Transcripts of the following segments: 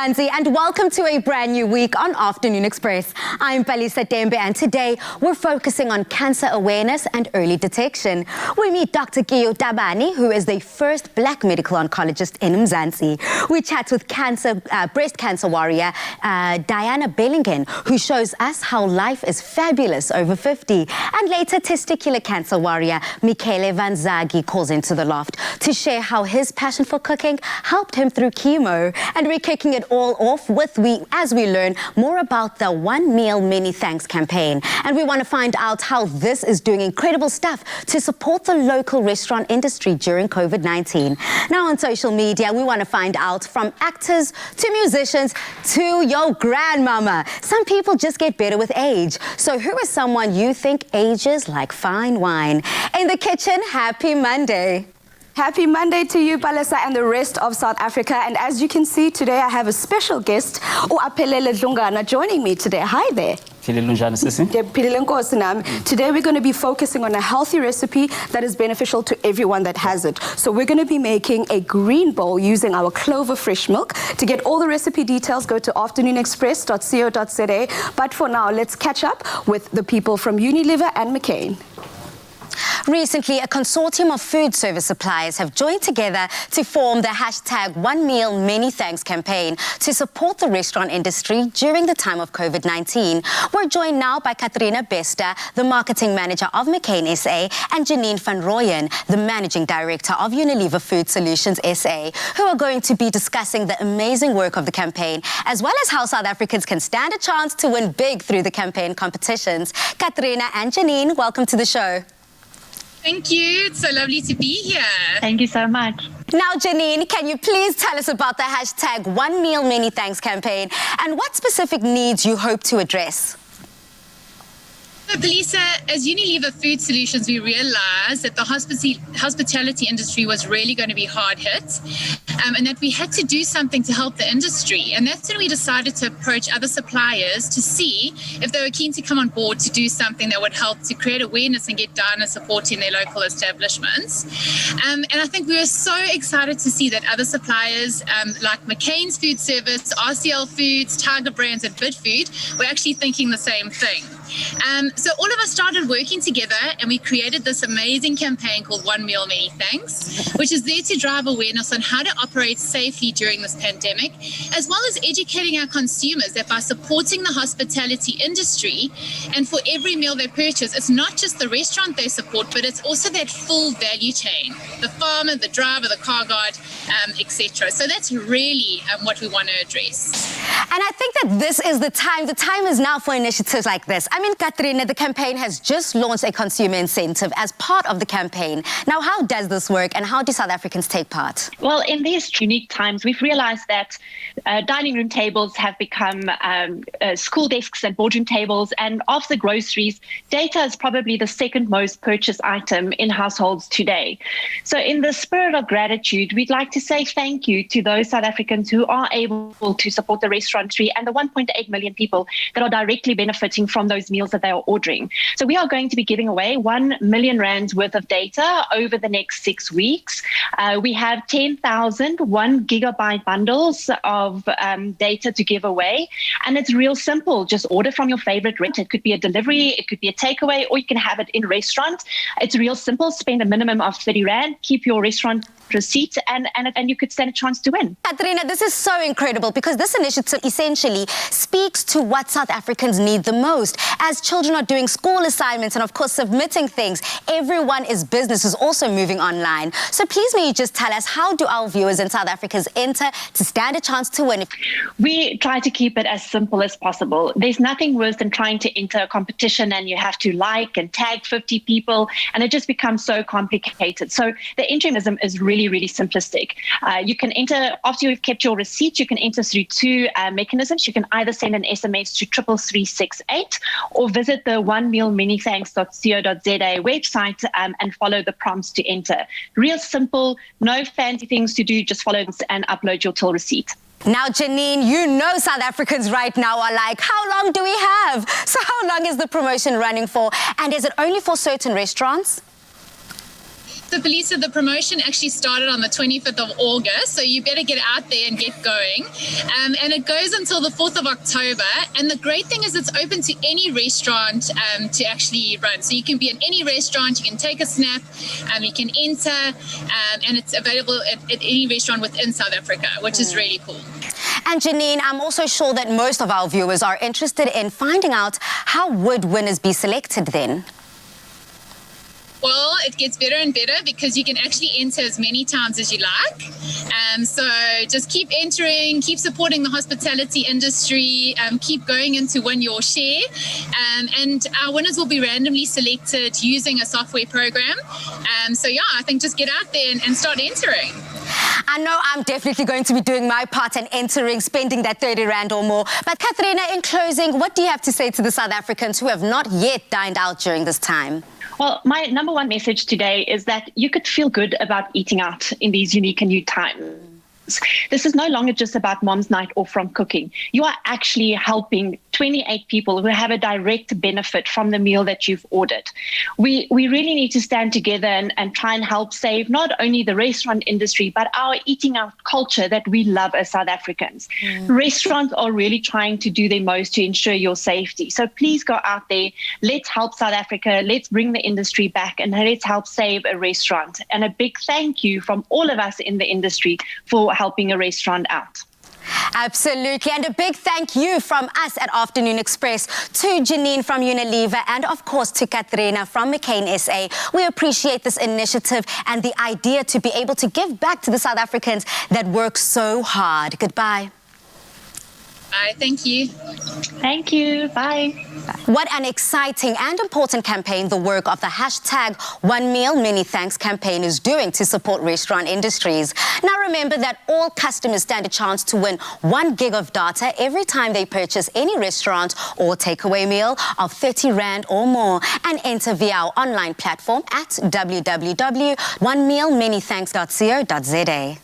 Mzansi, and welcome to a brand new week on Afternoon Express. I'm Palisa Tembe, and today we're focusing on cancer awareness and early detection. We meet Dr. Kiyo Tabani, who is the first black medical oncologist in Mzansi. We chat with breast cancer warrior Diana Bellingen, who shows us how life is fabulous over 50. And later, testicular cancer warrior Michele Van Zagi calls into the loft to share how his passion for cooking helped him through chemo. And we're kicking it all off as we learn more about the One Meal Many Thanks campaign. And we want to find out how this is doing incredible stuff to support the local restaurant industry during COVID-19. Now on social media, we want to find out from actors to musicians to your grandmama. Some people just get better with age. So who is someone you think ages like fine wine? In the kitchen, happy Monday. Happy Monday to you, Palisa, and the rest of South Africa. And as you can see, today I have a special guest, Aphelele Dlungana, joining me today. Hi there. Today we're going to be focusing on a healthy recipe that is beneficial to everyone that has it. So we're going to be making a green bowl using our Clover fresh milk. To get all the recipe details, go to afternoonexpress.co.za. But for now, let's catch up with the people from Unilever and McCain. Recently, a consortium of food service suppliers have joined together to form the hashtag One Meal Many Thanks campaign to support the restaurant industry during the time of COVID-19. We're joined now by Katrina Bester, the marketing manager of McCain SA, and Janine van Rooyen, the managing director of Unilever Food Solutions SA, who are going to be discussing the amazing work of the campaign, as well as how South Africans can stand a chance to win big through the campaign competitions. Katrina and Janine, welcome to the show. Thank you. It's so lovely to be here. Thank you so much. Now, Janine, can you please tell us about the hashtag One Meal Many Thanks campaign and what specific needs you hope to address? So, Palisa, as Unilever Food Solutions, we realized that the hospitality industry was really going to be hard hit and that we had to do something to help the industry. And that's when we decided to approach other suppliers to see if they were keen to come on board to do something that would help to create awareness and get down and supporting their local establishments. And I think we were so excited to see that other suppliers like McCain's Food Service, RCL Foods, Tiger Brands and Bidfood were actually thinking the same thing. So all of us started working together and we created this amazing campaign called One Meal Many Thanks, which is there to drive awareness on how to operate safely during this pandemic, as well as educating our consumers that by supporting the hospitality industry and for every meal they purchase, it's not just the restaurant they support, but it's also that full value chain, the farmer, the driver, the car guard, etc. So that's really what we want to address. And I think that this is the time. The time is now for initiatives like this. I mean, Katrina, the campaign has just launched a consumer incentive as part of the campaign. Now, how does this work and how do South Africans take part? Well, in these unique times, we've realized that dining room tables have become school desks and boardroom tables. And after groceries, data is probably the second most purchased item in households today. So in the spirit of gratitude, we'd like to say thank you to those South Africans who are able to support the restaurant industry and the 1.8 million people that are directly benefiting from those meals that they are ordering. So we are going to be giving away 1 million rands worth of data over the next 6 weeks. We have 10,000 1 gigabyte bundles of data to give away. And it's real simple. Just order from your favorite restaurant. It could be a delivery, it could be a takeaway, or you can have it in restaurant. It's real simple. Spend a minimum of 30 rand, keep your restaurant receipt, and you could stand a chance to win. Katrina, this is so incredible because this initiative essentially speaks to what South Africans need the most. As children are doing school assignments and, of course, submitting things, everyone is business is also moving online. So please may you just tell us, how do our viewers in South Africa enter to stand a chance to win? We try to keep it as simple as possible. There's nothing worse than trying to enter a competition and you have to like and tag 50 people, and it just becomes so complicated. So the entry mechanism is really simplistic. You can enter, after you've kept your receipt, you can enter through two mechanisms. You can either send an SMS to 33368 or visit the onemealmanythanks.co.za website and follow the prompts to enter. Real simple, no fancy things to do, just follow this and upload your till receipt. Now, Janine, you know South Africans right now are like, how long do we have? So how long is the promotion running for? And is it only for certain restaurants? So, Belisa, the promotion actually started on the 25th of August, so you better get out there and get going. And it goes until the 4th of October. And the great thing is it's open to any restaurant to actually run. So you can be in any restaurant, you can take a snap, you can enter, and it's available at any restaurant within South Africa, which is really cool. And Janine, I'm also sure that most of our viewers are interested in finding out how would winners be selected then? Well, it gets better and better because you can actually enter as many times as you like. So just keep entering, keep supporting the hospitality industry, keep going in to win your share. And our winners will be randomly selected using a software program. So yeah, I think just get out there and start entering. I know I'm definitely going to be doing my part and entering, spending that 30 Rand or more. But Katharina, in closing, what do you have to say to the South Africans who have not yet dined out during this time? Well, my number one message today is that you could feel good about eating out in these unique and new times. This is no longer just about mom's night off from cooking. You are actually helping 28 people who have a direct benefit from the meal that you've ordered. We really need to stand together and try and help save not only the restaurant industry, but our eating out culture that we love as South Africans. Restaurants are really trying to do their most to ensure your safety. So please go out there. Let's help South Africa. Let's bring the industry back and let's help save a restaurant. And a big thank you from all of us in the industry for helping a restaurant out. Absolutely. And a big thank you from us at Afternoon Express to Janine from Unilever and, of course, to Katharina from McCain SA. We appreciate this initiative and the idea to be able to give back to the South Africans that work so hard. Goodbye. Bye. Thank you. Thank you. Bye. What an exciting and important campaign the work of the hashtag One Meal Many Thanks campaign is doing to support restaurant industries. Now remember that all customers stand a chance to win 1 gig of data every time they purchase any restaurant or takeaway meal of 30 Rand or more and enter via our online platform at www.onemealmanythanks.co.za.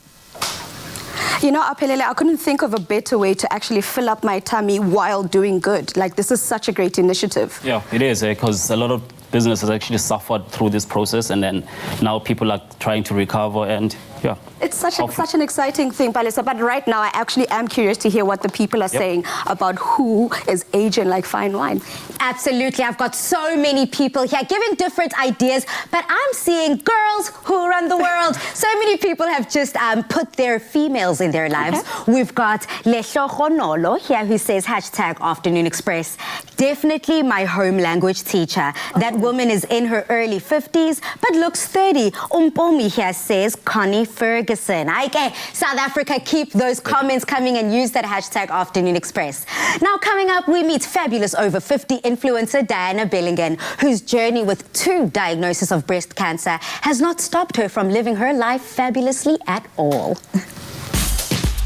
You know, Aphelele, I couldn't think of a better way to actually fill up my tummy while doing good. Like, this is such a great initiative. Yeah, it is, because a lot of businesses actually suffered through this process, and then now people are trying to recover, and yeah. It's such an exciting thing, Palisa. But right now, I actually am curious to hear what the people are saying about who is aging like fine wine. Absolutely. I've got so many people here giving different ideas, but I'm seeing girls who run the world. So many people have just put their females in their lives. Okay. We've got Lehlogo Nolo here who says hashtag Afternoon Express. Definitely my home language teacher. That woman is in her early 50s, but looks 30. Umpomi here says Connie Ferguson. Okay, South Africa, keep those comments coming and use that hashtag Afternoon Express. Now coming up, we meet fabulous over 50 influencer Diana Bellingen, whose journey with 2 diagnoses of breast cancer has not stopped her from living her life fabulously at all.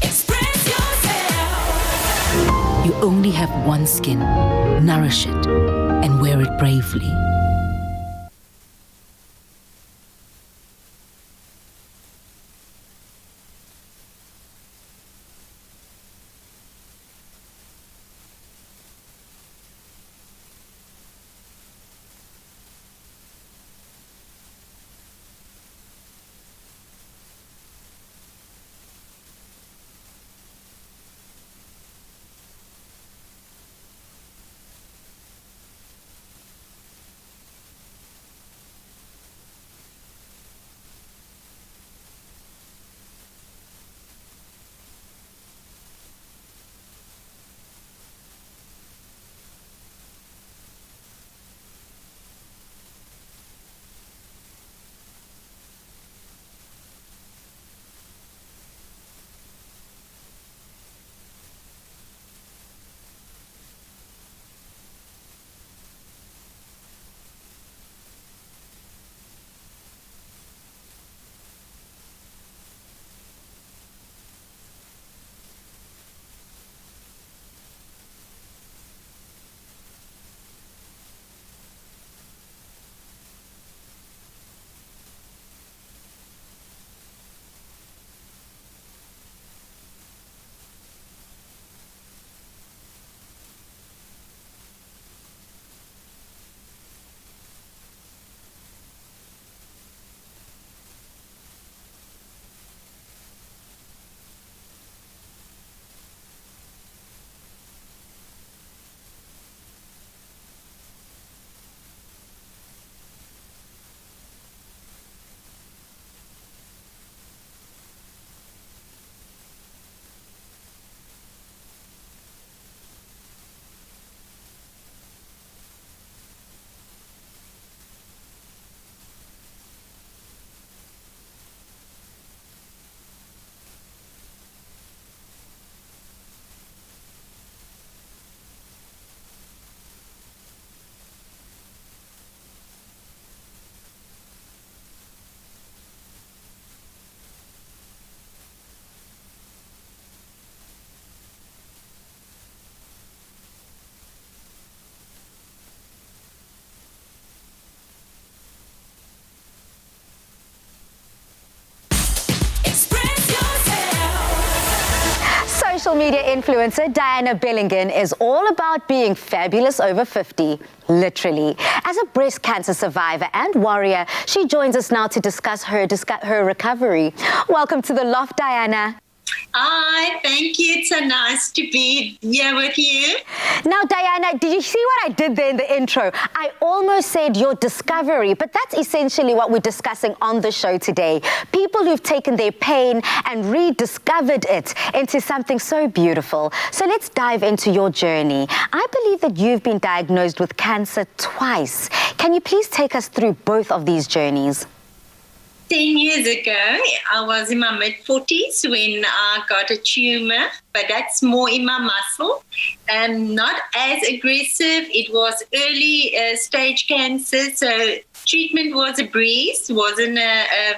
Express yourself. You only have one skin. Nourish it and wear it bravely. social media influencer Diana Bellingen is all about being fabulous over 50, literally. As a breast cancer survivor and warrior, she joins us now to discuss her recovery. Welcome to The Loft, Diana. Hi, thank you. It's so nice to be here with you. Now, Diana, did you see what I did there in the intro? I almost said your discovery, but that's essentially what we're discussing on the show today. People who've taken their pain and rediscovered it into something so beautiful. So let's dive into your journey. I believe that you've been diagnosed with cancer twice. Can you please take us through both of these journeys? 10 years ago, I was in my mid-40s when I got a tumor, but that's more in my muscle. Not as aggressive. It was early stage cancer, so treatment was a breeze. Wasn't as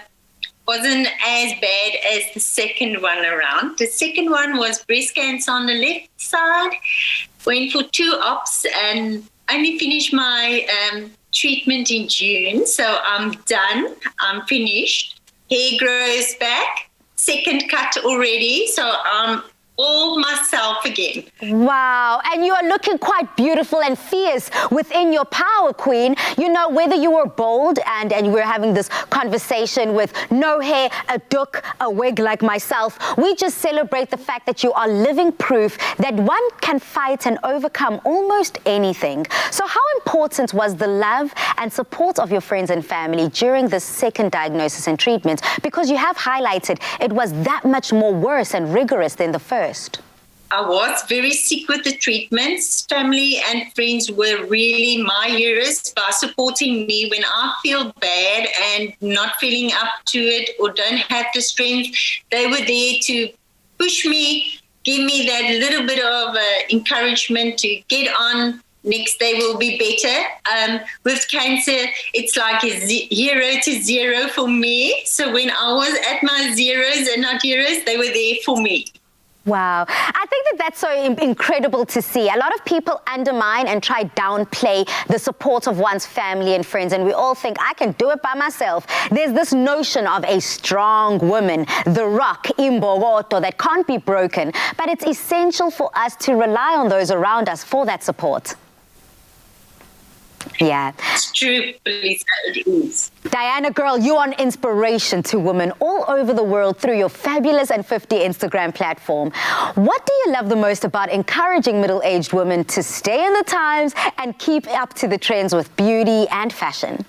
bad as the second one around. The second one was breast cancer on the left side. Went for 2 ops and only finished my treatment in June, so I'm done. I'm finished. Hair grows back. Second cut already, so I'm all myself again. Wow, and you are looking quite beautiful and fierce within your power, Queen. You know, whether you were bold and we're having this conversation with no hair, a doek, a wig like myself, we just celebrate the fact that you are living proof that one can fight and overcome almost anything. So how important was the love and support of your friends and family during the second diagnosis and treatment? Because you have highlighted it was that much more worse and rigorous than the first. I was very sick with the treatments. Family and friends were really my heroes by supporting me when I feel bad and not feeling up to it or don't have the strength. They were there to push me, give me that little bit of encouragement to get on. Next day will be better. With cancer, it's like a 0 to 0 for me. So when I was at my zeros and not heroes, they were there for me. Wow. I think that that's so incredible to see. A lot of people undermine and try downplay the support of one's family and friends, and we all think, I can do it by myself. There's this notion of a strong woman, the rock, imbogoto, that can't be broken, but it's essential for us to rely on those around us for that support. Yeah. It's true, Lisa, it is. Diana, girl, you are an inspiration to women all over the world through your Fabulous and 50 Instagram platform. What do you love the most about encouraging middle-aged women to stay in the times and keep up to the trends with beauty and fashion?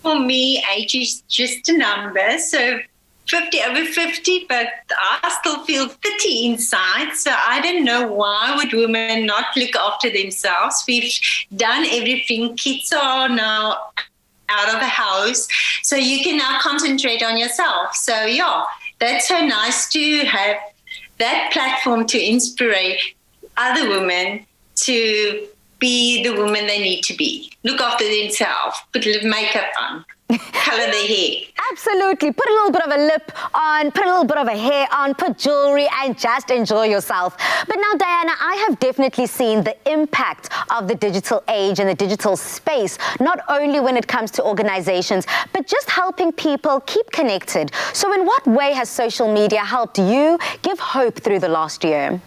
For me, age is just a number. So 50 over 50, but I still feel 30 inside. So I don't know why would women not look after themselves. We've done everything. Kids are now out of the house, so you can now concentrate on yourself. So yeah, that's so nice to have that platform to inspire other women to be the woman they need to be. Look after themselves, put makeup on, color their hair. Absolutely. Put a little bit of a lip on, put a little bit of a hair on, put jewelry and just enjoy yourself. But now, Diana, I have definitely seen the impact of the digital age and the digital space, not only when it comes to organizations, but just helping people keep connected. So in what way has social media helped you give hope through the last year?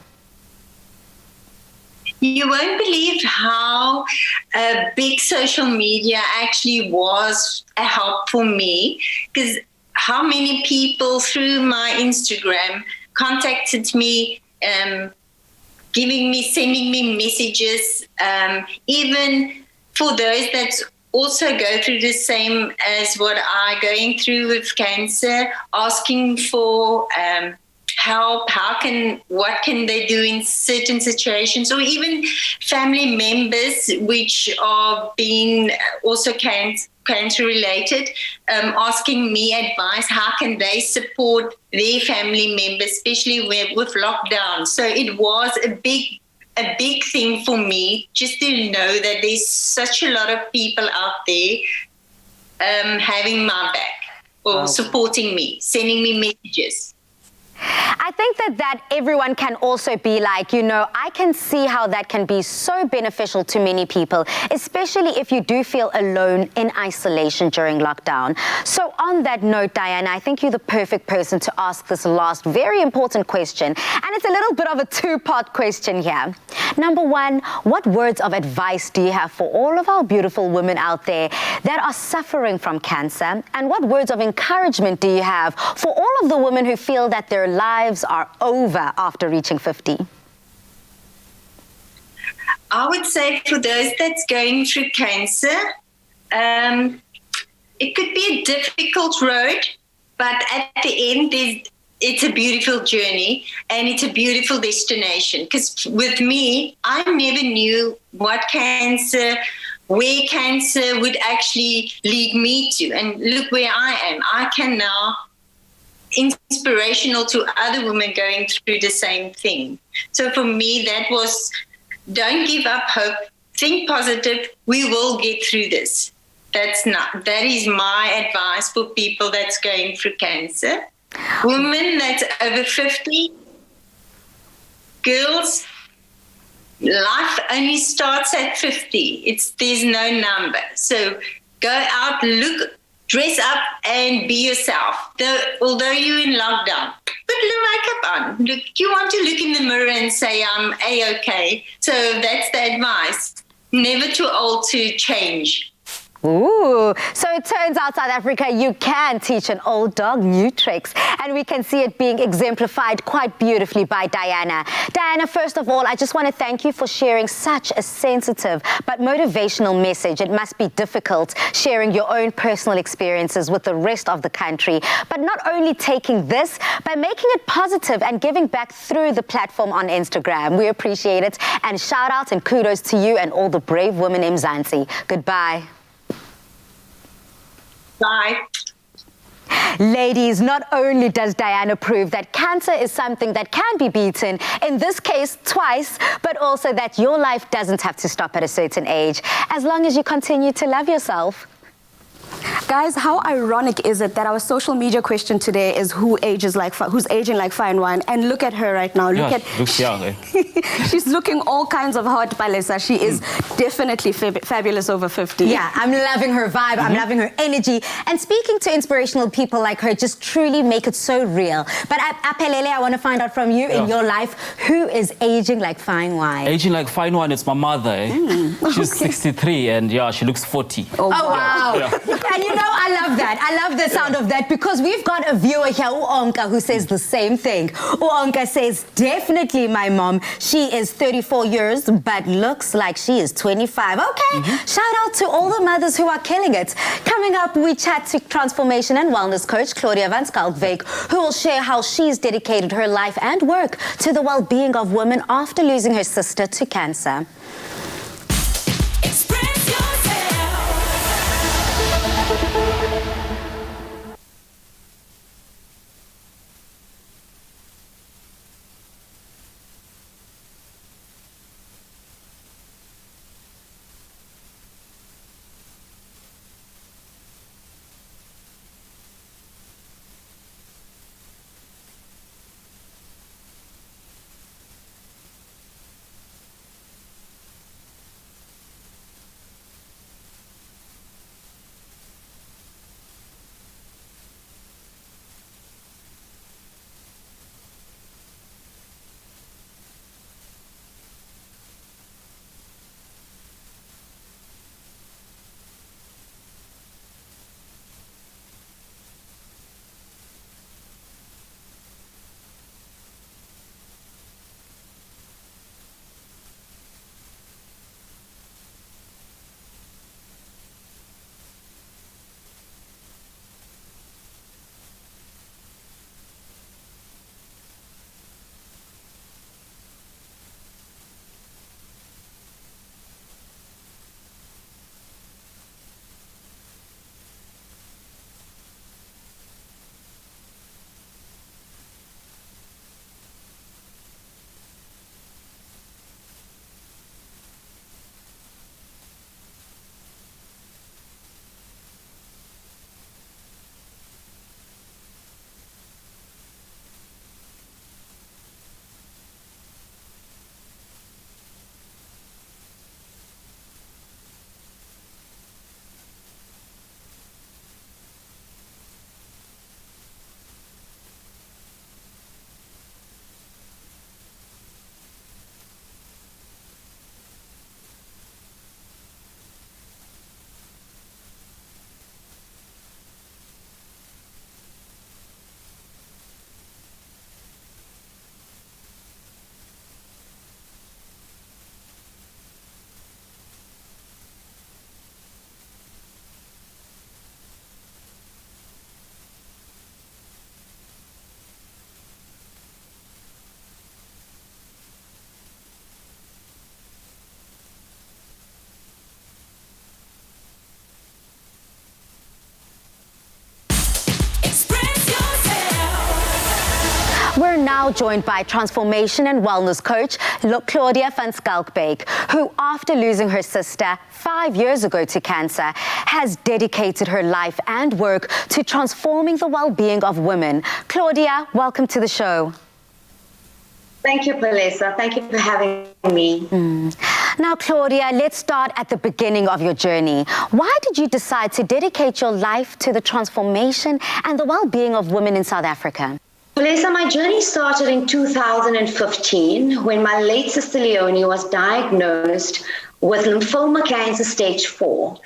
You won't believe how big social media actually was a help for me, because how many people through my Instagram contacted me, sending me messages, even for those that also go through the same as what I'm going through with cancer, asking for help, what can they do in certain situations, or even family members which are being also cancer related, asking me advice, how can they support their family members, especially with lockdown. So it was a big thing for me just to know that there's such a lot of people out there having my back or supporting me, sending me messages. I think that everyone can also be like, I can see how that can be so beneficial to many people, especially if you do feel alone in isolation during lockdown. So on that note, Diana, I think you're the perfect person to ask this last very important question. And it's a little bit of a two-part question here. Number one, what words of advice do you have for all of our beautiful women out there that are suffering from cancer? And what words of encouragement do you have for all of the women who feel that their lives are over after reaching 50? I would say for those that's going through cancer, it could be a difficult road, but at the end, it's a beautiful journey and it's a beautiful destination. Because with me, I never knew what cancer, where cancer would actually lead me to. And look where I am. I can now inspirational to other women going through the same thing. So for me, that was, don't give up hope, think positive, we will get through this. That is my advice for people that's going through cancer. Women that's over 50, girls, life only starts at 50. There's no number. So go out, dress up and be yourself. Although you're in lockdown, put makeup on. You want to look in the mirror and say, I'm A-okay. So that's the advice. Never too old to change. Ooh, so it turns out, South Africa, you can teach an old dog new tricks. And we can see it being exemplified quite beautifully by Diana. Diana, first of all, I just want to thank you for sharing such a sensitive but motivational message. It must be difficult sharing your own personal experiences with the rest of the country, but not only taking this, but making it positive and giving back through the platform on Instagram. We appreciate it. And shout out and kudos to you and all the brave women in Mzansi. Goodbye. Bye. Ladies, not only does Diana prove that cancer is something that can be beaten, in this case twice, but also that your life doesn't have to stop at a certain age, as long as you continue to love yourself. Guys, how ironic is it that our social media question today is who's aging like fine wine? And look at her right now. Looks young, eh? She's looking all kinds of hot, Palesa. She is definitely fabulous over 50. Yeah, I'm loving her vibe. I'm loving her energy. And speaking to inspirational people like her just truly make it so real. But Aphelele, I want to find out from you in your life, who is aging like fine wine? Aging like fine wine, it's my mother. Eh? She's 63 and she looks 40. Oh, wow. Yeah. And I love that. I love the sound of that because we've got a viewer here, Uonka, who says the same thing. Uonka says, definitely my mom. She is 34 years, but looks like she is 25. Okay. Shout out to all the mothers who are killing it. Coming up, we chat to transformation and wellness coach Claudia van Schalkwyk, who will share how she's dedicated her life and work to the well-being of women after losing her sister to cancer. now joined by transformation and wellness coach Claudia van Schalkwyk, who, after losing her sister 5 years ago to cancer, has dedicated her life and work to transforming the well-being of women. Claudia, welcome to the show. Thank you, Palesa. Thank you for having me. Now, Claudia, let's start at the beginning of your journey. Why did you decide to dedicate your life to the transformation and the well-being of women in South Africa? Palesa, my journey started in 2015 when my late sister Leonie was diagnosed with lymphoma cancer stage 4.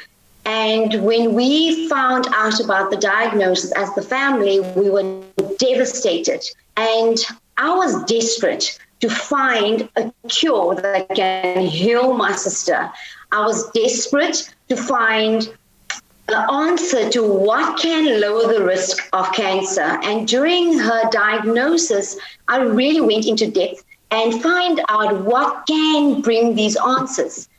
And when we found out about the diagnosis as the family, we were devastated. And I was desperate to find a cure that can heal my sister. I was desperate to find the answer to what can lower the risk of cancer. And during her diagnosis, I really went into depth and find out what can bring these answers.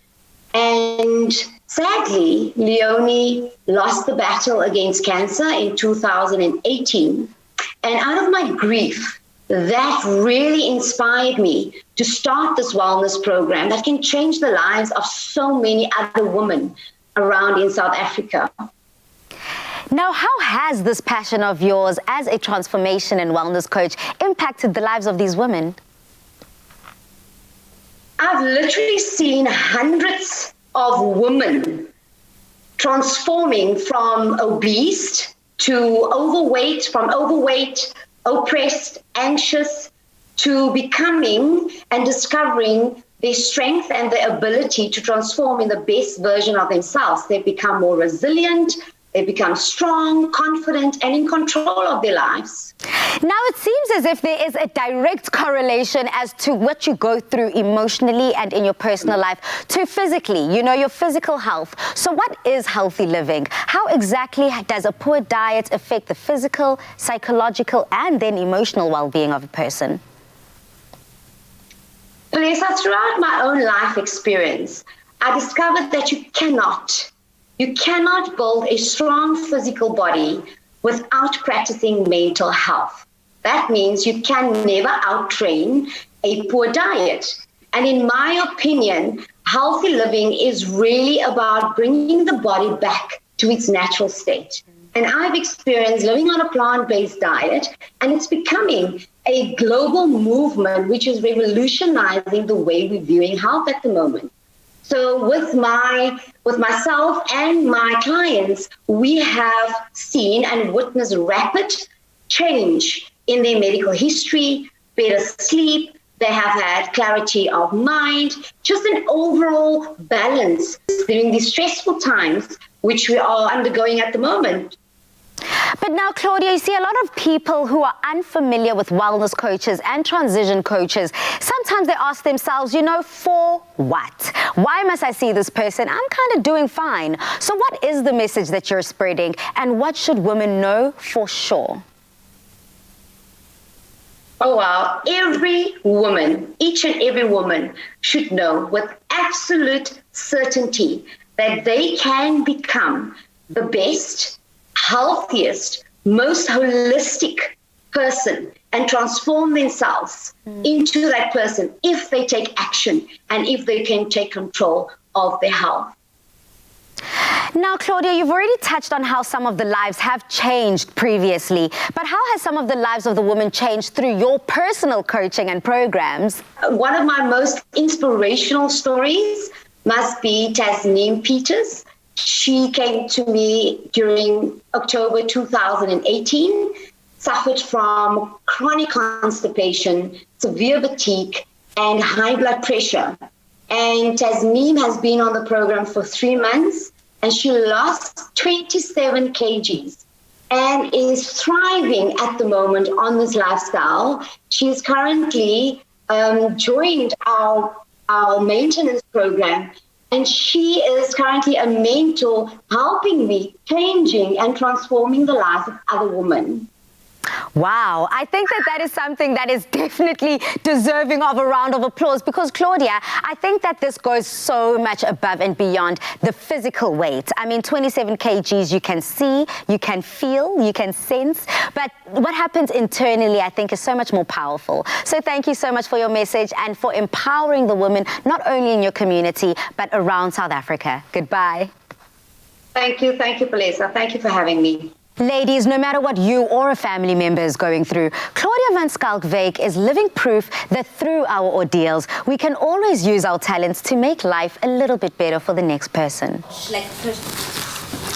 And sadly, Leonie lost the battle against cancer in 2018. And out of my grief, that really inspired me to start this wellness program that can change the lives of so many other women around in South Africa. Now, how has this passion of yours as a transformation and wellness coach impacted the lives of these women? I've literally seen hundreds of women transforming from obese to overweight, from overweight, oppressed, anxious, to becoming and discovering their strength and their ability to transform in the best version of themselves. They become more resilient, they become strong, confident, and in control of their lives. Now, it seems as if there is a direct correlation as to what you go through emotionally and in your personal life to physically, your physical health. So what is healthy living? How exactly does a poor diet affect the physical, psychological, and then emotional well-being of a person? Lisa, throughout my own life experience, I discovered that you cannot build a strong physical body without practicing mental health. That means you can never outtrain a poor diet. And in my opinion, healthy living is really about bringing the body back to its natural state. And I've experienced living on a plant-based diet, and it's becoming a global movement which is revolutionizing the way we're viewing health at the moment. So with myself and my clients, we have seen and witnessed rapid change in their medical history, better sleep, they have had clarity of mind, just an overall balance during these stressful times which we are undergoing at the moment. But now, Claudia, you see a lot of people who are unfamiliar with wellness coaches and transition coaches. Sometimes they ask themselves, for what? Why must I see this person? I'm kind of doing fine. So what is the message that you're spreading, and what should women know for sure? Oh, wow. Every woman, each and every woman should know with absolute certainty that they can become the best, healthiest, most holistic person and transform themselves into that person if they take action and if they can take control of their health. Now, Claudia, you've already touched on how some of the lives have changed previously, but how has some of the lives of the women changed through your personal coaching and programs? One of my most inspirational stories must be Tasneem Peters. She came to me during October 2018, suffered from chronic constipation, severe fatigue, and high blood pressure. And Tasneem has been on the program for 3 months, and she lost 27 kgs and is thriving at the moment on this lifestyle. She's currently joined our maintenance program, and she is currently a mentor helping me changing and transforming the lives of other women. Wow, I think that is something that is definitely deserving of a round of applause because, Claudia, I think that this goes so much above and beyond the physical weight. I mean, 27 kgs you can see, you can feel, you can sense, but what happens internally, I think, is so much more powerful. So thank you so much for your message and for empowering the women, not only in your community, but around South Africa. Goodbye. Thank you, Palesa. Thank you for having me. Ladies, no matter what you or a family member is going through, Claudia van Schalkwyk is living proof that through our ordeals, we can always use our talents to make life a little bit better for the next person.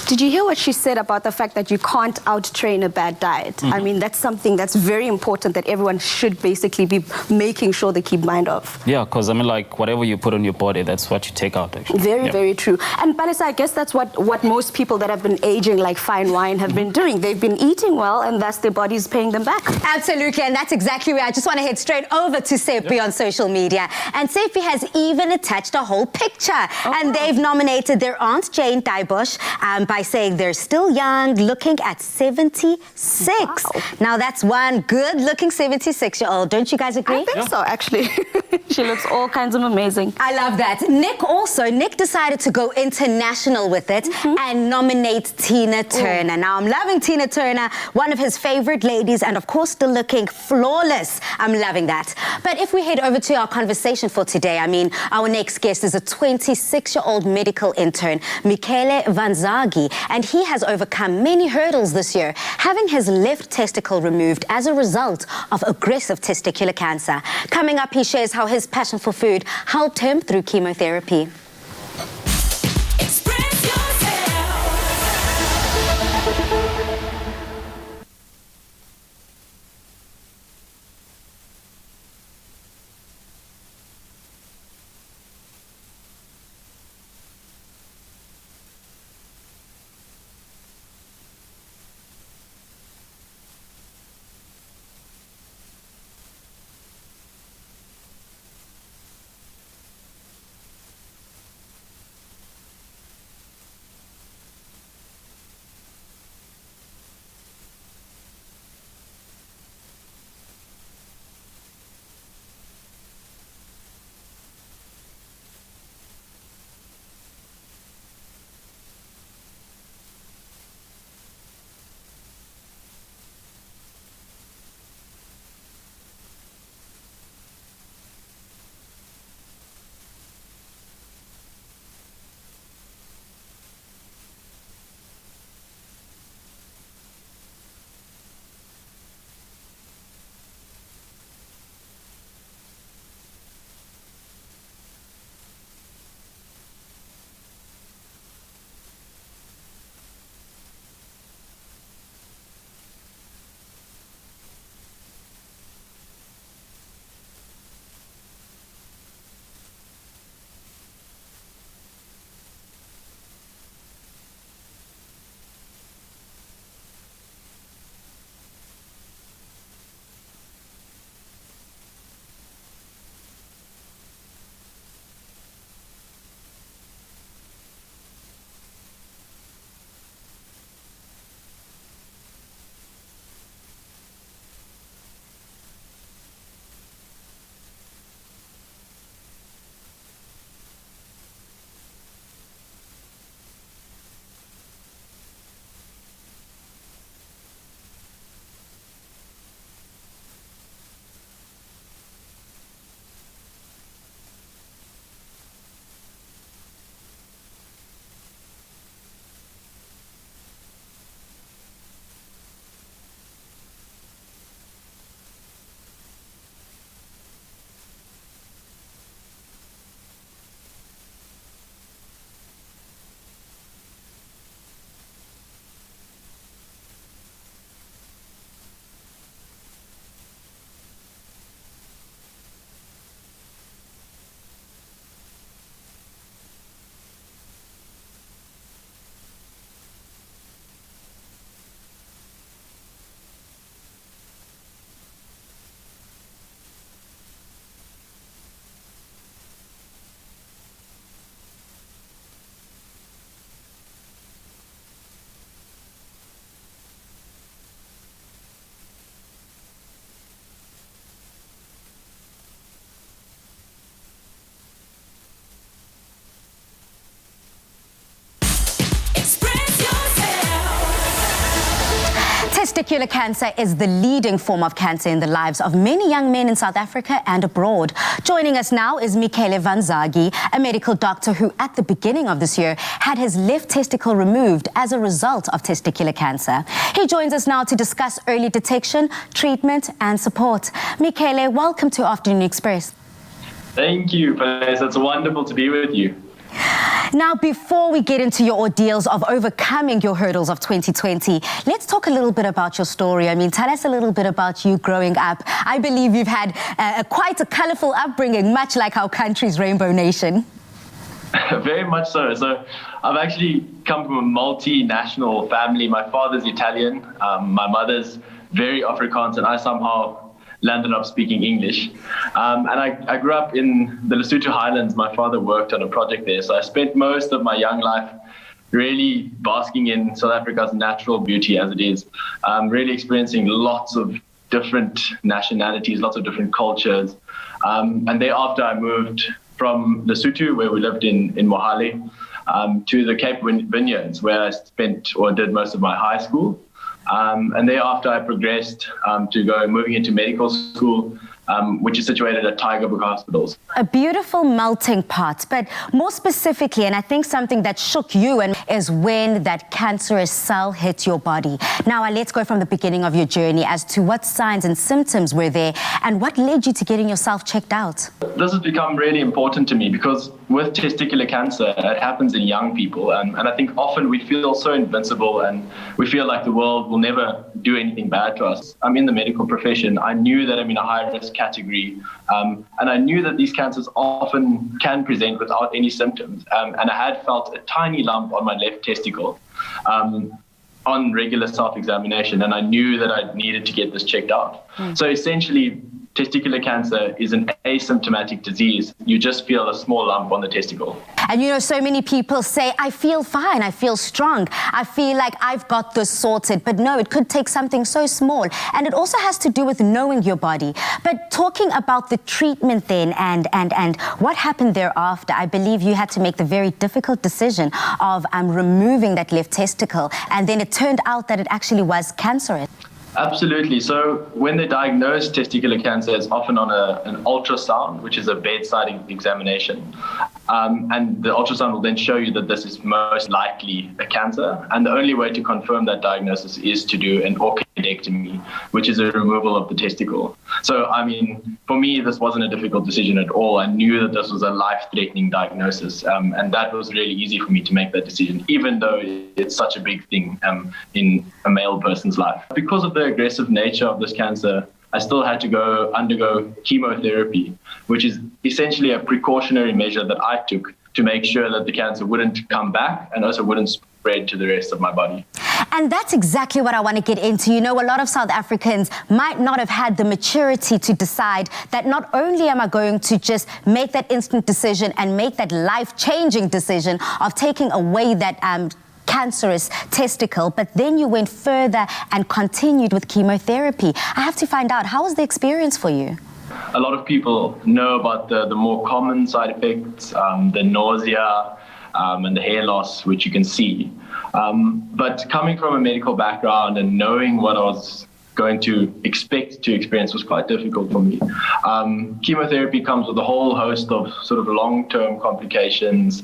Did you hear what she said about the fact that you can't out-train a bad diet? I mean, that's something that's very important that everyone should basically be making sure they keep mind of. Yeah, because I mean, like, whatever you put on your body, that's what you take out, actually. Very, very true. And Palesa, I guess that's what most people that have been aging like fine wine have been doing. They've been eating well, and thus their body's paying them back. Absolutely, and that's exactly where I just want to head straight over to Seppi on social media. And Seppi has even attached a whole picture. And they've nominated their Aunt Jane Daibosh by saying they're still young, looking at 76. Wow. Now, that's one good-looking 76-year-old. Don't you guys agree? I think so, actually. She looks all kinds of amazing. I love that. Nick decided to go international with it and nominate Tina Turner. Now, I'm loving Tina Turner, one of his favorite ladies, and of course, still looking flawless. I'm loving that. But if we head over to our conversation for today, I mean, our next guest is a 26-year-old medical intern, Michele Vanzaghi, and he has overcome many hurdles this year, having his left testicle removed as a result of aggressive testicular cancer. Coming up, he shares how his passion for food helped him through chemotherapy. Testicular cancer is the leading form of cancer in the lives of many young men in South Africa and abroad. Joining us now is Michele van Zagi, a medical doctor who at the beginning of this year had his left testicle removed as a result of testicular cancer. He joins us now to discuss early detection, treatment and support. Michele, welcome to Afternoon Express. Thank you, Vanessa. It's wonderful to be with you. Now, before we get into your ordeals of overcoming your hurdles of 2020, let's talk a little bit about your story. I mean, tell us a little bit about you growing up. I believe you've had quite a colorful upbringing, much like our country's Rainbow Nation. Very much so. So I've actually come from a multinational family. My father's Italian, my mother's very Afrikaans, and I somehow landed up speaking English. And I grew up in the Lesotho Highlands. My father worked on a project there. So I spent most of my young life really basking in South Africa's natural beauty as it is, really experiencing lots of different nationalities, lots of different cultures. And thereafter I moved from Lesotho, where we lived in Mohale, to the Cape Vineyards, where I spent or did most of my high school. And thereafter I progressed to moving into medical school, which is situated at Tygerberg Hospitals. A beautiful melting pot, but more specifically, and I think something that shook you is when that cancerous cell hit your body. Now, let's go from the beginning of your journey as to what signs and symptoms were there and what led you to getting yourself checked out. This has become really important to me because with testicular cancer, it happens in young people. And I think often we feel so invincible and we feel like the world will never do anything bad to us. I'm in the medical profession. I knew that I'm in a high-risk category. And I knew that these cancers often can present without any symptoms. And I had felt a tiny lump on my left testicle on regular self-examination. And I knew that I needed to get this checked out. So essentially, testicular cancer is an asymptomatic disease. You just feel a small lump on the testicle. And you know, so many people say, I feel fine, I feel strong, I feel like I've got this sorted. But no, it could take something so small. And it also has to do with knowing your body. But talking about the treatment then and what happened thereafter, I believe you had to make the very difficult decision of removing that left testicle. And then it turned out that it actually was cancerous. Absolutely. So when they diagnose testicular cancer, it's often on an ultrasound, which is a bedside examination. And the ultrasound will then show you that this is most likely a cancer. And the only way to confirm that diagnosis is to do an orchidectomy, which is a removal of the testicle. So, I mean, for me, this wasn't a difficult decision at all. I knew that this was a life-threatening diagnosis. And that was really easy for me to make that decision, even though it's such a big thing in a male person's life. Because of the aggressive nature of this cancer, I still had to undergo chemotherapy, which is essentially a precautionary measure that I took to make sure that the cancer wouldn't come back and also wouldn't spread to the rest of my body. And that's exactly what I want to get into. You know, a lot of South Africans might not have had the maturity to decide that not only am I going to just make that instant decision and make that life-changing decision of taking away that cancerous testicle, but then you went further and continued with chemotherapy. I have to find out, how was the experience for you? A lot of people know about the more common side effects, the nausea and the hair loss, which you can see. But coming from a medical background and knowing what I was going to expect to experience was quite difficult for me. Chemotherapy comes with a whole host of sort of long-term complications.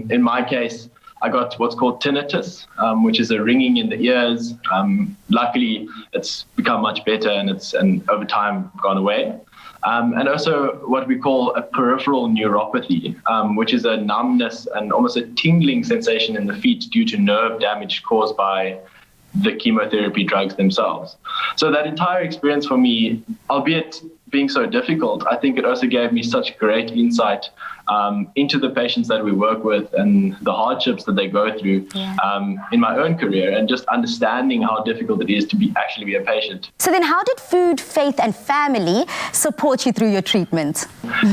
In my case, I got what's called tinnitus, which is a ringing in the ears. Luckily, it's become much better and over time gone away. And also what we call a peripheral neuropathy, which is a numbness and almost a tingling sensation in the feet due to nerve damage caused by the chemotherapy drugs themselves. So that entire experience for me, albeit being so difficult, I think it also gave me such great insight into the patients that we work with and the hardships that they go through in my own career, and just understanding how difficult it is to actually be a patient. So then how did food, faith and family support you through your treatment?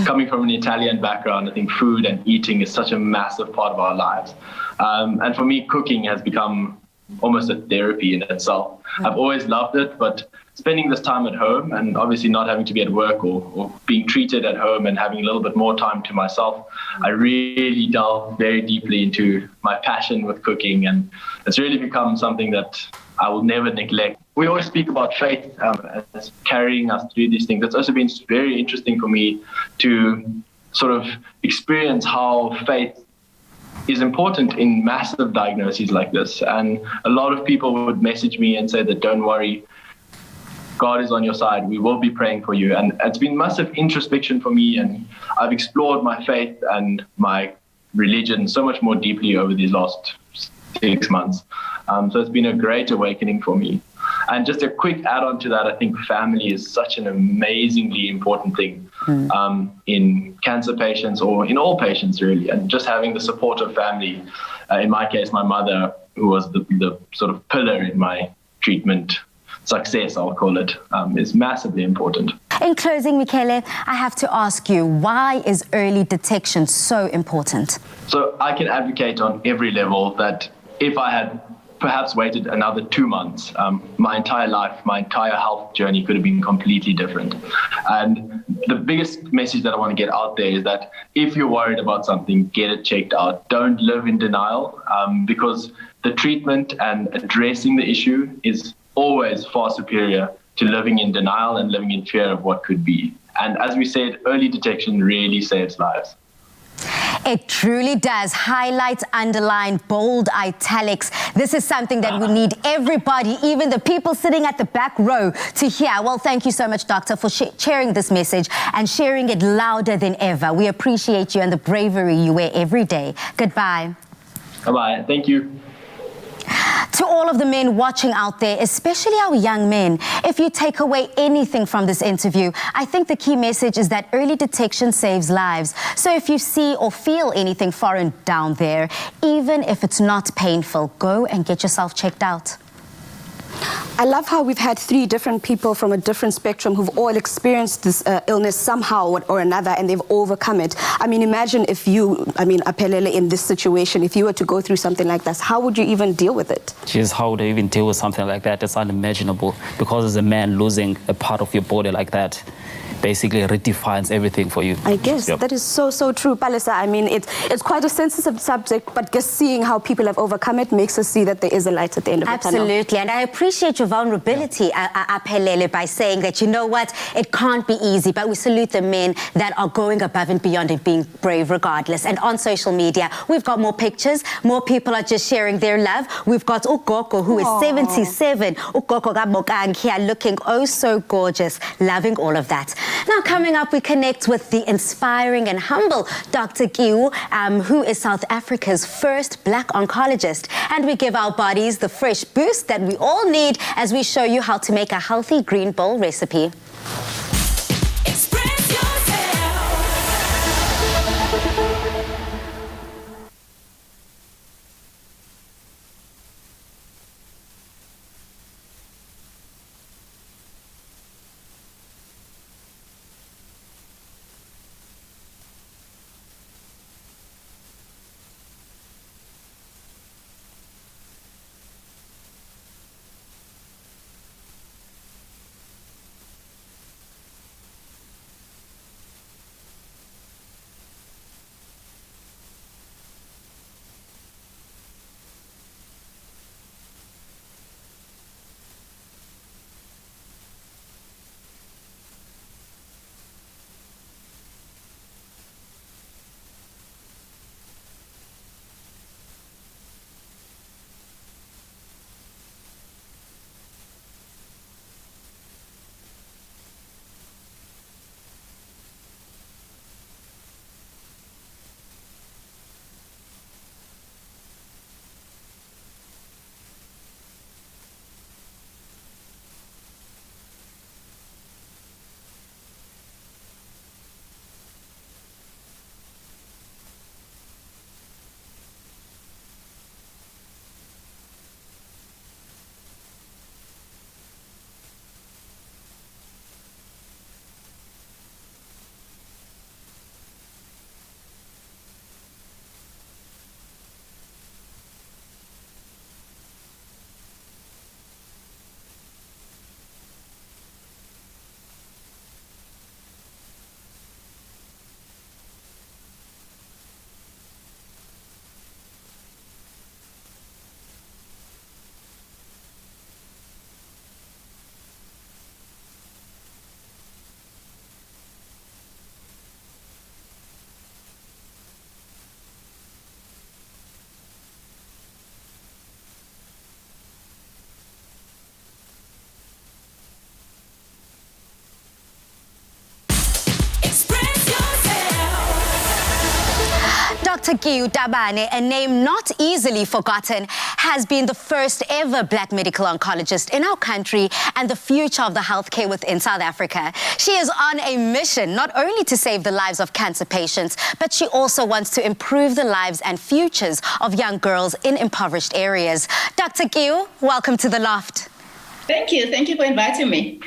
Coming from an Italian background, I think food and eating is such a massive part of our lives. And for me, cooking has become almost a therapy in itself. I've always loved it, but spending this time at home and obviously not having to be at work or being treated at home and having a little bit more time to myself, I really delved very deeply into my passion with cooking, and it's really become something that I will never neglect. We always speak about faith as carrying us through these things. It's also been very interesting for me to sort of experience how faith is important in massive diagnoses like this. And a lot of people would message me and say that, don't worry, God is on your side. We will be praying for you. And it's been massive introspection for me. And I've explored my faith and my religion so much more deeply over these last 6 months. So it's been a great awakening for me. And just a quick add-on to that, I think family is such an amazingly important thing in cancer patients or in all patients, really. And just having the support of family, in my case, my mother, who was the sort of pillar in my treatment success, I'll call it, is massively important. In closing, Michele, I have to ask you, why is early detection so important? So I can advocate on every level that if I had perhaps waited another 2 months, my entire life, my entire health journey could have been completely different. And the biggest message that I want to get out there is that if you're worried about something, get it checked out. Don't live in denial, because the treatment and addressing the issue is always far superior to living in denial and living in fear of what could be. And as we said, early detection really saves lives. It truly does. Highlights, underline, bold, italics. This is something that we need everybody, even the people sitting at the back row, to hear. Well, thank you so much, Doctor, for sharing this message and sharing it louder than ever. We appreciate you and the bravery you wear every day. Goodbye. Bye-bye. Thank you. To all of the men watching out there, especially our young men, if you take away anything from this interview, I think the key message is that early detection saves lives. So if you see or feel anything foreign down there, even if it's not painful, go and get yourself checked out. I love how we've had 3 different people from a different spectrum who've all experienced this illness somehow or another, and they've overcome it. I mean, imagine if you, Aphelele, in this situation, if you were to go through something like this, how would you even deal with it? Jeez, how would I even deal with something like that? It's unimaginable, because as a man, losing a part of your body like that basically redefines everything for you. I guess that is so true, Palisa. I mean, it's quite a sensitive subject, but just seeing how people have overcome it makes us see that there is a light at the end of the tunnel. Absolutely, and I appreciate your vulnerability, Aphelele, by saying that, you know what, it can't be easy, but we salute the men that are going above and beyond and being brave regardless. And on social media, we've got more pictures, more people are just sharing their love. We've got Ugoko, who is 77, Ugoko Gabogang here, looking oh so gorgeous, loving all of that. Now, coming up, we connect with the inspiring and humble Dr. Kiu, who is South Africa's first Black oncologist. And we give our bodies the fresh boost that we all need as we show you how to make a healthy green bowl recipe. Dr. Kiyo Tabane, a name not easily forgotten, has been the first ever black medical oncologist in our country and the future of the healthcare within South Africa. She is on a mission not only to save the lives of cancer patients, but she also wants to improve the lives and futures of young girls in impoverished areas. Dr. Kiyo, welcome to The Loft. Thank you. Thank you for inviting me.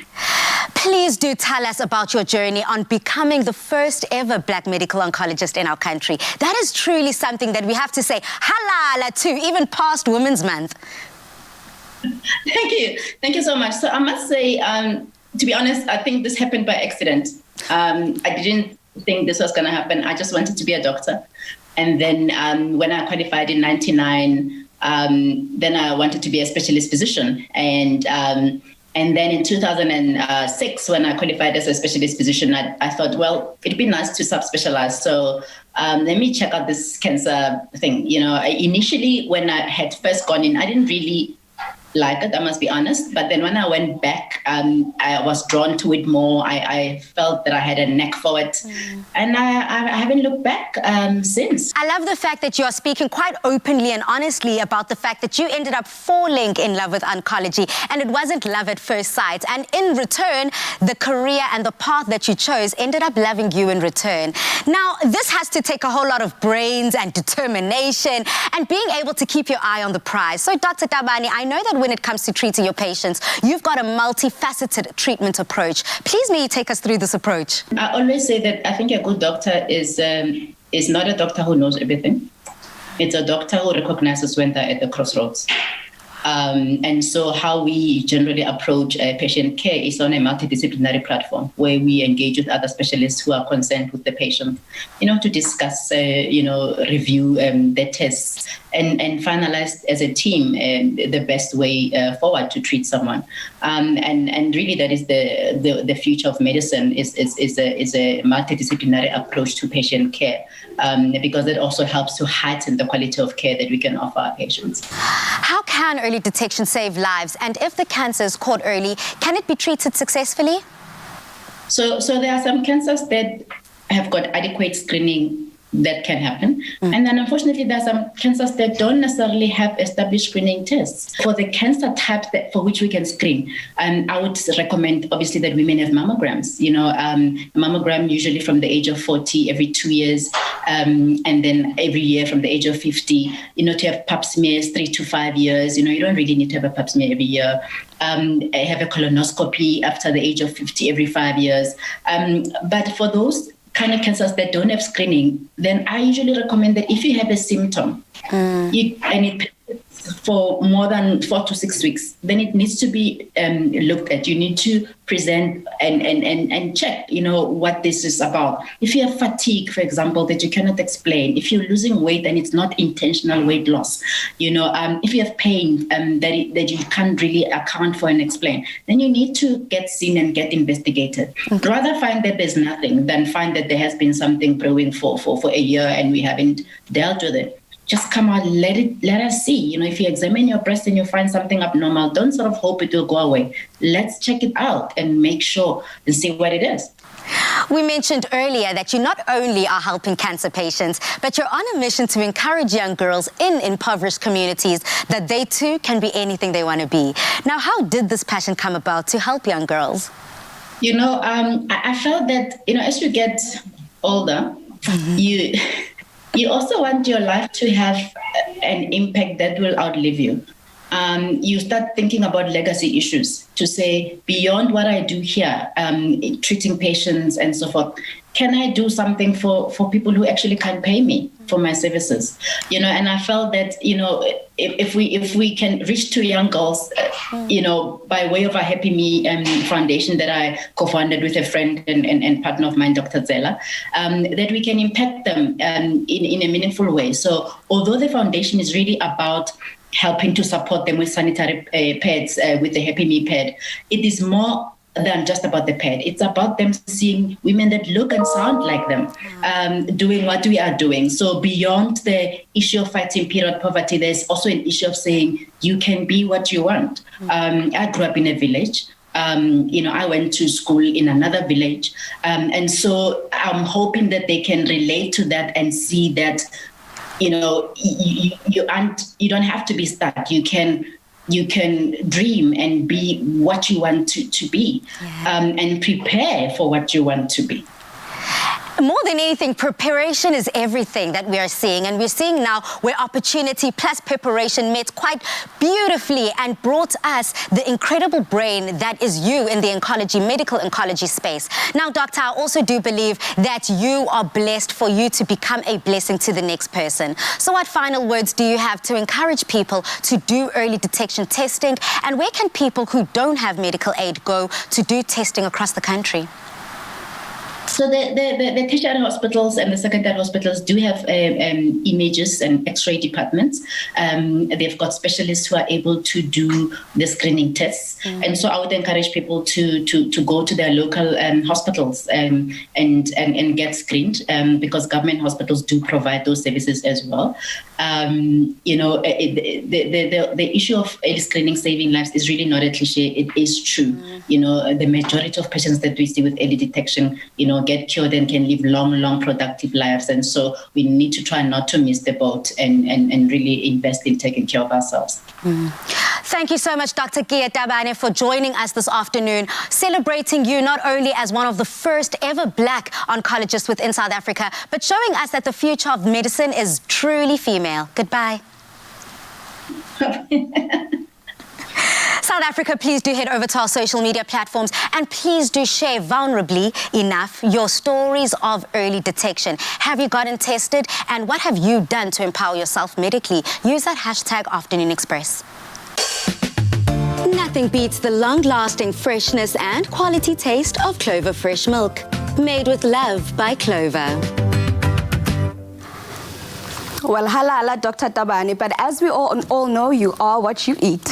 Please do tell us about your journey on becoming the first ever black medical oncologist in our country. That is truly something that we have to say halala to, even past Women's Month. Thank you. Thank you so much. So I must say, to be honest, I think this happened by accident. I didn't think this was going to happen. I just wanted to be a doctor. And then when I qualified in 99, then I wanted to be a specialist physician. And then in 2006, when I qualified as a specialist physician, I thought, well, it'd be nice to subspecialize. So let me check out this cancer thing. You know, initially, when I had first gone in, I didn't really like it, I must be honest. But then when I went back, I was drawn to it more. I felt that I had a knack for it. And I haven't looked back since. I love the fact that you are speaking quite openly and honestly about the fact that you ended up falling in love with oncology, and it wasn't love at first sight. And in return, the career and the path that you chose ended up loving you in return. Now, this has to take a whole lot of brains and determination and being able to keep your eye on the prize. So, Dr. Tabane, I know that when it comes to treating your patients, you've got a multifaceted treatment approach. Please may you take us through this approach. I always say that I think a good doctor is not a doctor who knows everything. It's a doctor who recognizes when they're at the crossroads. And so how we generally approach patient care is on a multidisciplinary platform where we engage with other specialists who are concerned with the patient, you know, to discuss, review their tests and finalize as a team the best way forward to treat someone. And really that is the future of medicine is a multidisciplinary approach to patient care, because it also helps to heighten the quality of care that we can offer our patients. How can early detection save lives? And if the cancer is caught early, can it be treated successfully? So there are some cancers that have got adequate screening that can happen. And then unfortunately, there are some cancers that don't necessarily have established screening tests. For the cancer types for which we can screen, I would recommend obviously that women have mammograms. You know, mammogram usually from the age of 40 every 2 years, and then every year from the age of 50, you know, to have pap smears 3 to 5 years. You know, you don't really need to have a pap smear every year. Have a colonoscopy after the age of 50 every 5 years. But for those kind of cancers that don't have screening, then I usually recommend that if you have a symptom and it for more than 4 to 6 weeks, then it needs to be looked at. You need to present and check, you know, what this is about. If you have fatigue, for example, that you cannot explain, if you're losing weight and it's not intentional weight loss, you know, if you have pain that you can't really account for and explain, then you need to get seen and get investigated. Rather find that there's nothing than find that there has been something brewing for a year and we haven't dealt with it. Just come out, let us see. You know, if you examine your breast and you find something abnormal, don't sort of hope it will go away. Let's check it out and make sure and see what it is. We mentioned earlier that you not only are helping cancer patients, but you're on a mission to encourage young girls in impoverished communities that they too can be anything they want to be. Now, how did this passion come about to help young girls? You know, I felt that, you know, as you get older, you also want your life to have an impact that will outlive you. You start thinking about legacy issues to say, beyond what I do here, treating patients and so forth, can I do something for people who actually can't pay me for my services? You know, and I felt that, you know, if we can reach to young girls, you know, by way of a Happy Me foundation that I co-founded with a friend and partner of mine, Dr. Zella, that we can impact them in a meaningful way. So although the foundation is really about helping to support them with sanitary pads, with the Happy Me pad, it is more than just about the pad. It's about them seeing women that look and sound like them, doing what we are doing. So beyond the issue of fighting period poverty, there's also an issue of saying you can be what you want. I grew up in a village. You know, I went to school in another village. And so I'm hoping that they can relate to that and see that you know, you don't have to be stuck. You can dream and be what you want to be, and prepare for what you want to be. More than anything, preparation is everything that we are seeing. And we're seeing now where opportunity plus preparation met quite beautifully and brought us the incredible brain that is you in the oncology, medical oncology space. Now, Doctor, I also do believe that you are blessed for you to become a blessing to the next person. So what final words do you have to encourage people to do early detection testing? And where can people who don't have medical aid go to do testing across the country? So the tertiary hospitals and the secondary hospitals do have images and X-ray departments. They've got specialists who are able to do the screening tests. And so I would encourage people to go to their local hospitals and get screened, because government hospitals do provide those services as well. You know, the issue of early screening saving lives is really not a cliche. It is true. You know, the majority of patients that we see with early detection, you know, get cured and can live long, productive lives. And so we need to try not to miss the boat and really invest in taking care of ourselves. Thank you so much, Dr. Gia Tabane, for joining us this afternoon, celebrating you not only as one of the first ever Black oncologists within South Africa, but showing us that the future of medicine is truly female. Goodbye. South Africa, please do head over to our social media platforms and please do share vulnerably enough your stories of early detection. Have you gotten tested and what have you done to empower yourself medically? Use that hashtag Afternoon Express. Nothing beats the long-lasting freshness and quality taste of Clover Fresh Milk. Made with love by Clover. Well, halala, Dr. Tabane, but as we all know, you are what you eat.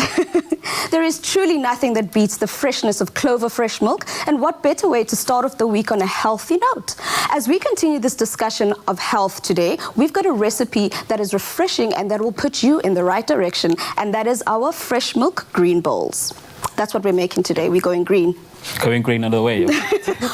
There is truly nothing that beats the freshness of Clover Fresh Milk, and what better way to start off the week on a healthy note? As we continue this discussion of health today, we've got a recipe that is refreshing and that will put you in the right direction, and that is our fresh milk green bowls. That's what we're making today. We're going green. Going green on the way.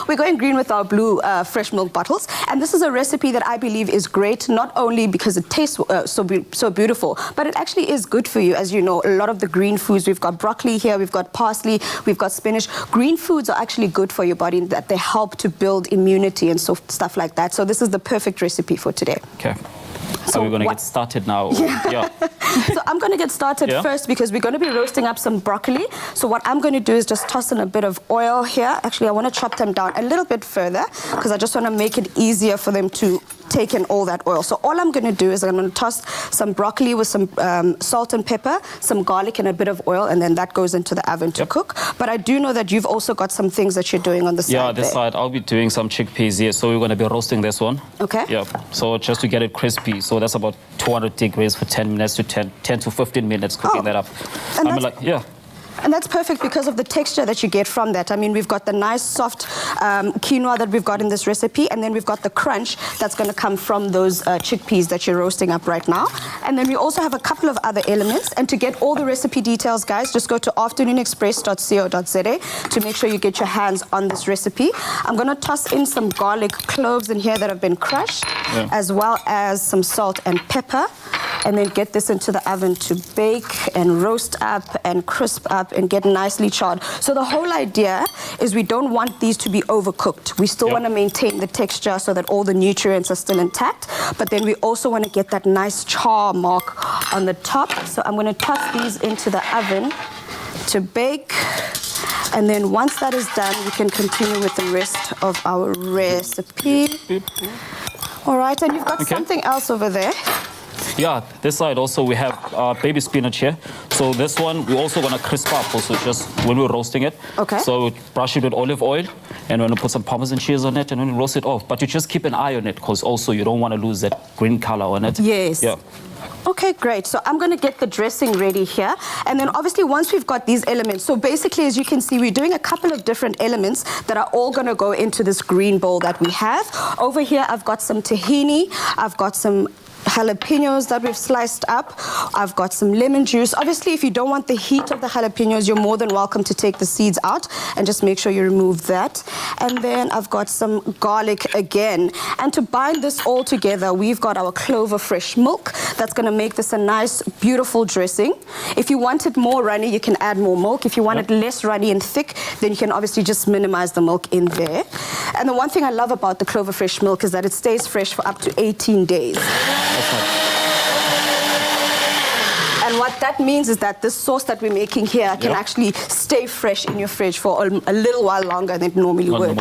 We're going green with our blue fresh milk bottles, and this is a recipe that I believe is great, not only because it tastes so beautiful, but it actually is good for you. As you know, a lot of the green foods, we've got broccoli here, we've got parsley, we've got spinach. Green foods are actually good for your body, that they help to build immunity and stuff like that. So this is the perfect recipe for today. Okay. So we're going to get started now. Yeah. So I'm going to get started first because we're going to be roasting up some broccoli. So what I'm going to do is just toss in a bit of oil here. Actually, I want to chop them down a little bit further because I just want to make it easier for them to take in all that oil. So all I'm going to do is I'm going to toss some broccoli with some salt and pepper, some garlic and a bit of oil, and then that goes into the oven to cook. But I do know that you've also got some things that you're doing on the side. Yeah, this side I'll be doing some chickpeas here. So we're going to be roasting this one. Okay. Yeah. So just to get it crispy. So that's about 200 degrees for 10 minutes to 10 to 15 minutes cooking that up. And And that's perfect because of the texture that you get from that. I mean, we've got the nice soft quinoa that we've got in this recipe, and then we've got the crunch that's going to come from those chickpeas that you're roasting up right now. And then we also have a couple of other elements. And to get all the recipe details, guys, just go to afternoonexpress.co.za to make sure you get your hands on this recipe. I'm going to toss in some garlic cloves in here that have been crushed, as well as some salt and pepper, and then get this into the oven to bake and roast up and crisp up and get nicely charred. So the whole idea is we don't want these to be overcooked. We still want to maintain the texture so that all the nutrients are still intact, but then we also want to get that nice char mark on the top. So I'm going to toss these into the oven to bake. And then once that is done, we can continue with the rest of our recipe. All right, and you've got something else over there. Yeah, this side also we have baby spinach here. So this one we're also gonna crisp up also just when we're roasting it. Okay. So brush it with olive oil, and we're gonna put some Parmesan cheese on it, and then roast it off. But you just keep an eye on it because also you don't want to lose that green color on it. Yes. Yeah. Okay, great. So I'm going to get the dressing ready here. And then obviously once we've got these elements, so basically as you can see, we're doing a couple of different elements that are all going to go into this green bowl that we have. Over here, I've got some tahini. I've got some jalapenos that we've sliced up. I've got some lemon juice. Obviously, if you don't want the heat of the jalapenos, you're more than welcome to take the seeds out and just make sure you remove that. And then I've got some garlic again. And to bind this all together, we've got our Clover fresh milk. That's going to make this a nice, beautiful dressing. If you want it more runny, you can add more milk. If you want it less runny and thick, then you can obviously just minimize the milk in there. And the one thing I love about the Clover fresh milk is that it stays fresh for up to 18 days. And what that means is that this sauce that we're making here can actually stay fresh in your fridge for a little while longer than it normally would.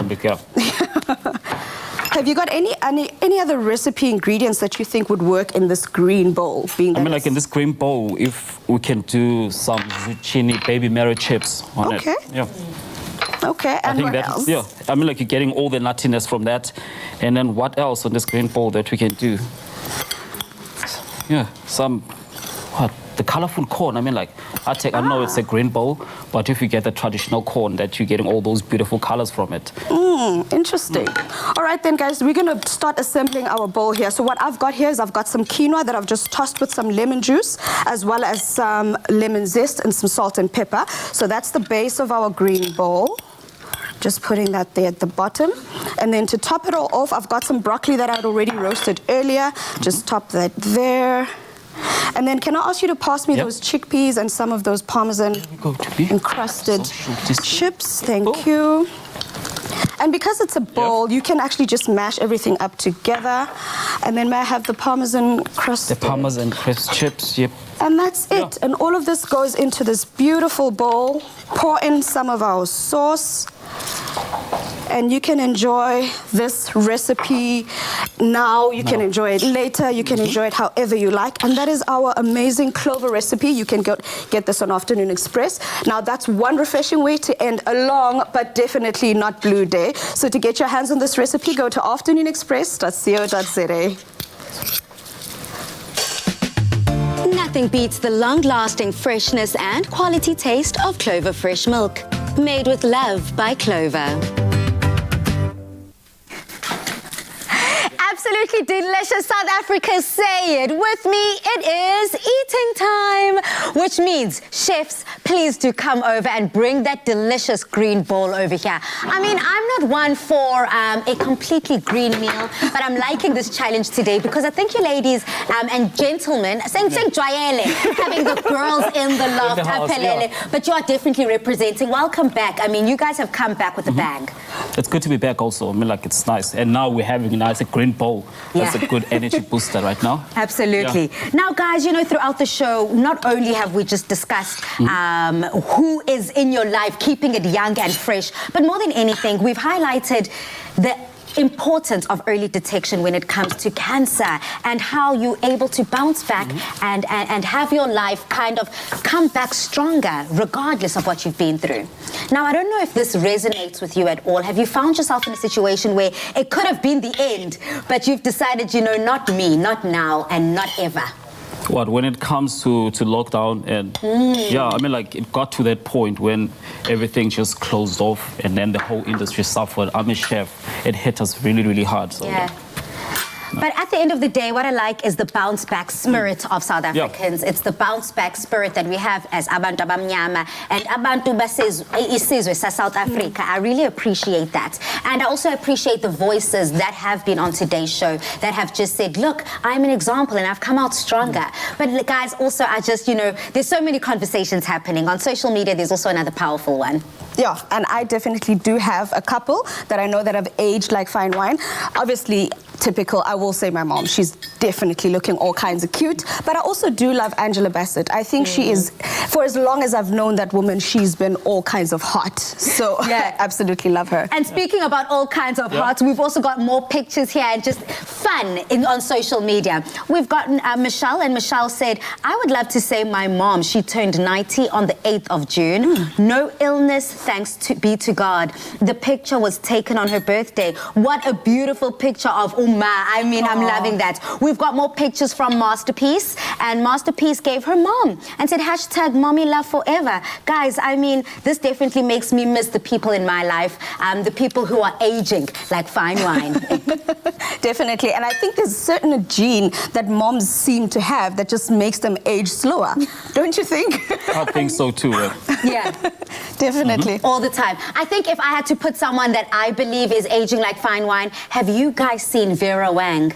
Have you got any other recipe ingredients that you think would work in this green bowl? Like in this green bowl, if we can do some zucchini baby Mary chips on it. Yeah. Okay, and what else? Yeah, like you're getting all the nuttiness from that. And then what else on this green bowl that we can do? Yeah, the colorful corn. I know it's a green bowl, but if you get the traditional corn, that you're getting all those beautiful colors from it. Interesting. All right then, guys, we're going to start assembling our bowl here. So what I've got here is I've got some quinoa that I've just tossed with some lemon juice, as well as some lemon zest and some salt and pepper. So that's the base of our green bowl. Just putting that there at the bottom. And then to top it all off, I've got some broccoli that I'd already roasted earlier. Just top that there. And then can I ask you to pass me those chickpeas and some of those Parmesan encrusted chips? Thank you. And because it's a bowl, you can actually just mash everything up together. And then may I have the Parmesan crust? The Parmesan crisp chips, And that's it. And all of this goes into this beautiful bowl. Pour in some of our sauce. And you can enjoy this recipe now. You can enjoy it later. You can enjoy it however you like. And that is our amazing Clover recipe. You can get this on Afternoon Express. Now, that's one refreshing way to end a long but definitely not blue day. So to get your hands on this recipe, go to afternoonexpress.co.za. Nothing beats the long-lasting freshness and quality taste of Clover fresh milk. Made with love by Clover. Absolutely delicious. South Africa, say it with me. It is eating time, which means chefs, please do come over and bring that delicious green bowl over here. I'm not one for a completely green meal, but I'm liking this challenge today because I think you ladies and gentlemen, having the girls in the loft, but you are definitely representing. Welcome back. You guys have come back with a bang. It's good to be back also. It's nice. And now we're having a nice green bowl. That's a good energy booster right now. Absolutely. Now, guys, throughout the show, not only have we just discussed who is in your life, keeping it young and fresh, but more than anything, we've highlighted the importance of early detection when it comes to cancer and how you're able to bounce back and have your life kind of come back stronger regardless of what you've been through. Now, I don't know if this resonates with you at all. Have you found yourself in a situation where it could have been the end, but you've decided, not me, not now, and not ever? When it comes to lockdown and it got to that point when everything just closed off and then the whole industry suffered. I'm a chef. It hit us really, really hard. So, But at the end of the day, what I like is the bounce back spirit of South Africans. It's the bounce back spirit that we have as Abantu Abamnyama and Abantu Isizwe South Africa. I really appreciate that. And I also appreciate the voices that have been on today's show that have just said, look, I'm an example and I've come out stronger. But guys, also I just, there's so many conversations happening. On social media, there's also another powerful one. Yeah, and I definitely do have a couple that I know that have aged like fine wine. Obviously, typical, I will say my mom. She's definitely looking all kinds of cute. But I also do love Angela Bassett. I think she is, for as long as I've known that woman, she's been all kinds of hot. So I absolutely love her. And speaking about all kinds of hot, we've also got more pictures here and just fun on social media. We've got Michelle, and Michelle said, I would love to say my mom, she turned 90 on the 8th of June. No illness, thanks be to God. The picture was taken on her birthday. What a beautiful picture of I mean, I'm loving that. We've got more pictures from Masterpiece, and Masterpiece gave her mom and said hashtag mommy love forever. Guys, I mean, this definitely makes me miss the people in my life, the people who are aging like fine wine. Definitely, and I think there's a certain gene that moms seem to have that just makes them age slower. Don't you think? I think so too. Yeah. Definitely. All the time. I think if I had to put someone that I believe is aging like fine wine, have you guys seen Vera Wang?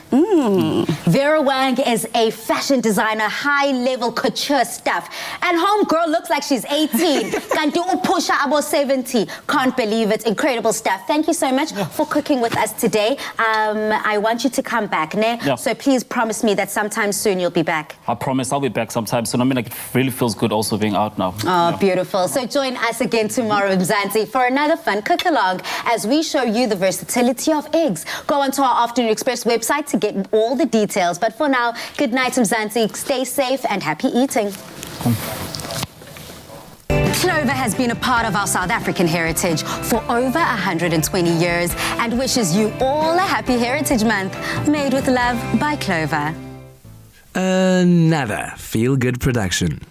Vera Wang is a fashion designer, high-level couture stuff. And homegirl looks like she's 18. Can do push about 70. Can't believe it. Incredible stuff. Thank you so much for cooking with us today. I want you to come back, ne? Yeah. So please promise me that sometime soon you'll be back. I promise I'll be back sometime soon. I mean, like, it really feels good also being out now. Oh, beautiful. So join us again tomorrow, Mzansi, for another fun cook-along as we show you the versatility of eggs. Go onto our Afternoon Express website to get all the details. But for now, good night, Mzansi. Stay safe and happy eating. Clover has been a part of our South African heritage for over 120 years and wishes you all a happy Heritage Month. Made with love by Clover. Another feel-good production.